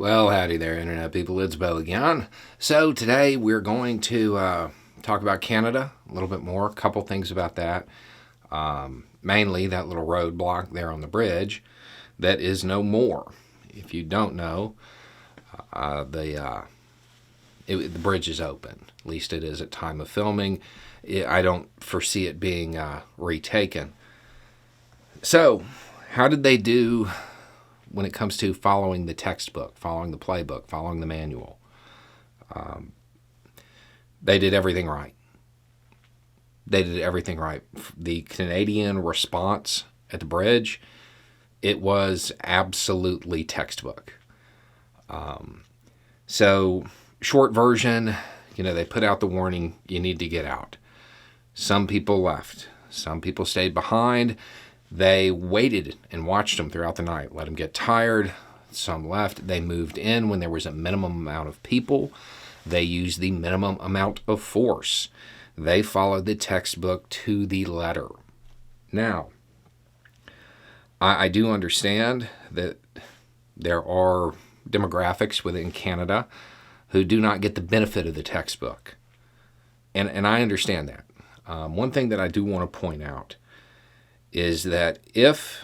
Well, howdy there, Internet people. It's Bo again. So, today we're going to talk about Canada a little bit more, a couple things about that. Mainly that little roadblock there on the bridge that is no more. If you don't know, the bridge is open. At least it is at time of filming. I don't foresee it being retaken. So, how did they do when it comes to following the textbook, following the playbook, following the manual? They did everything right. They did everything right. The Canadian response at the bridge, it was absolutely textbook. So, short version, they put out the warning, you need to get out. Some people left. Some people stayed behind. They waited and watched them throughout the night, let them get tired. Some left. They moved in when there was a minimum amount of people. They used the minimum amount of force. They followed the textbook to the letter. Now, I do understand that there are demographics within Canada who do not get the benefit of the textbook. And I understand that. One thing that I do want to point out is that if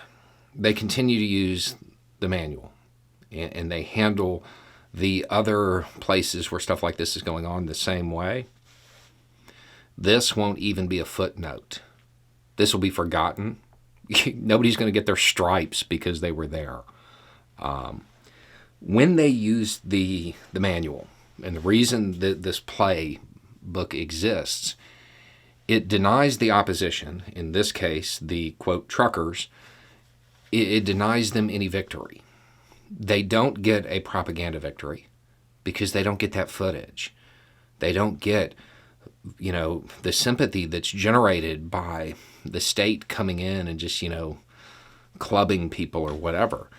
they continue to use the manual and they handle the other places where stuff like this is going on the same way, this won't even be a footnote. This will be forgotten. Nobody's going to get their stripes because they were there. When they use the manual, and the reason that this playbook exists, it denies the opposition, in this case, the, quote, truckers, it denies them any victory. They don't get a propaganda victory because they don't get that footage. They don't get, the sympathy that's generated by the state coming in and just, clubbing people or whatever.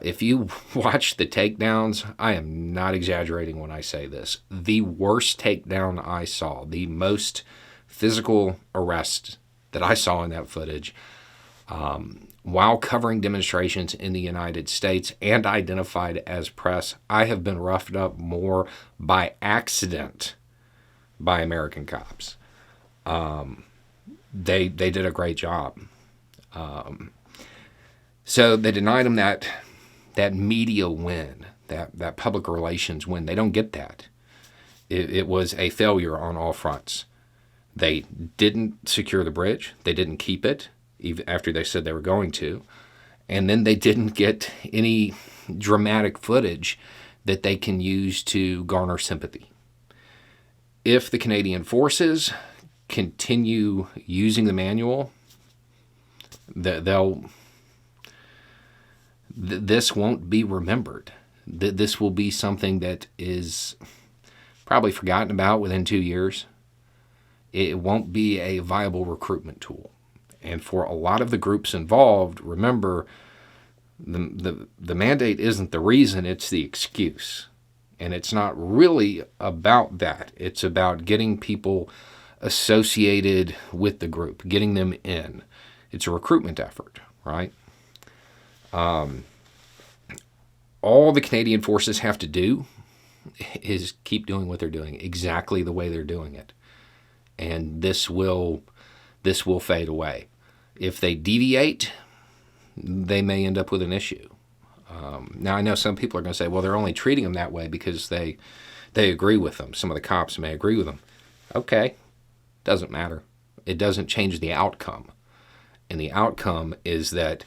If you watch the takedowns, I am not exaggerating when I say this. The worst takedown I saw, the most physical arrest that I saw in that footage, while covering demonstrations in the United States and identified as press, I have been roughed up more by accident by American cops. They did a great job. So they denied them that media win, that public relations win. They don't get that. It was a failure on all fronts. They didn't secure the bridge. They didn't keep it, even after they said they were going to. And then they didn't get any dramatic footage that they can use to garner sympathy. If the Canadian forces continue using the manual, this won't be remembered. This will be something that is probably forgotten about within 2 years. It won't be a viable recruitment tool. And for a lot of the groups involved, remember, the mandate isn't the reason, it's the excuse. And it's not really about that. It's about getting people associated with the group, getting them in. It's a recruitment effort, right? All the Canadian forces have to do is keep doing what they're doing, exactly the way they're doing it. And this will fade away. If they deviate, they may end up with an issue. Now, I know some people are going to say, well, they're only treating them that way because they agree with them. Some of the cops may agree with them. Okay, doesn't matter. It doesn't change the outcome. And the outcome is that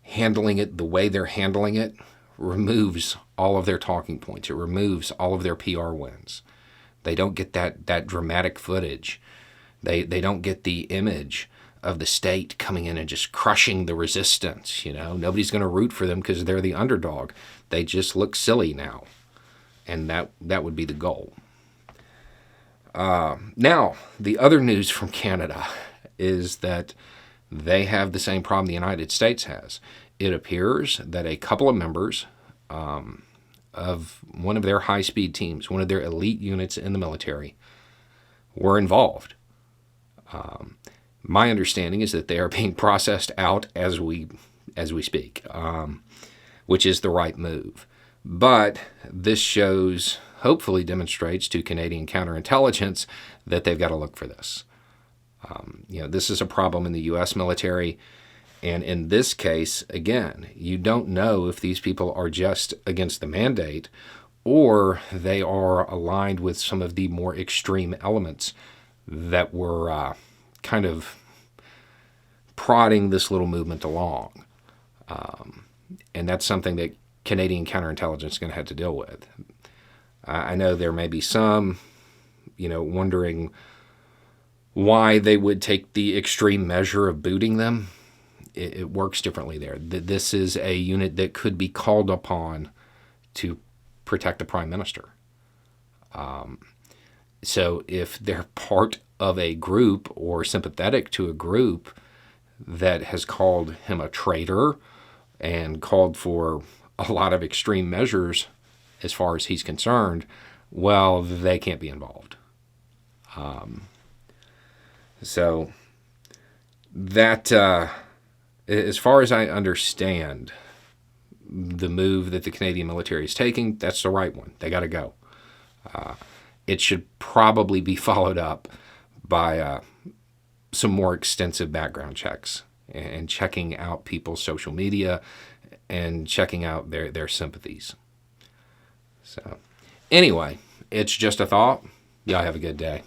handling it the way they're handling it removes all of their talking points. It removes all of their PR wins. They don't get that dramatic footage. They don't get the image of the state coming in and just crushing the resistance. Nobody's going to root for them because they're the underdog. They just look silly now, and that would be the goal. Now, the other news from Canada is that they have the same problem the United States has. It appears that a couple of members of one of their high-speed teams, one of their elite units in the military, were involved. My understanding is that they are being processed out as we speak, which is the right move. But this shows, hopefully demonstrates to Canadian counterintelligence that they've got to look for this. This is a problem in the U.S. military. And in this case, again, you don't know if these people are just against the mandate or they are aligned with some of the more extreme elements that were kind of prodding this little movement along. And that's something that Canadian counterintelligence is going to have to deal with. I know there may be some, wondering why they would take the extreme measure of booting them. It works differently there. This is a unit that could be called upon to protect the Prime Minister. So if they're part of a group or sympathetic to a group that has called him a traitor and called for a lot of extreme measures as far as he's concerned, well, they can't be involved. So that, as far as I understand, the move that the Canadian military is taking, that's the right one. They got to go. It should probably be followed up by some more extensive background checks and checking out people's social media and checking out their sympathies. So anyway, it's just a thought. Y'all have a good day.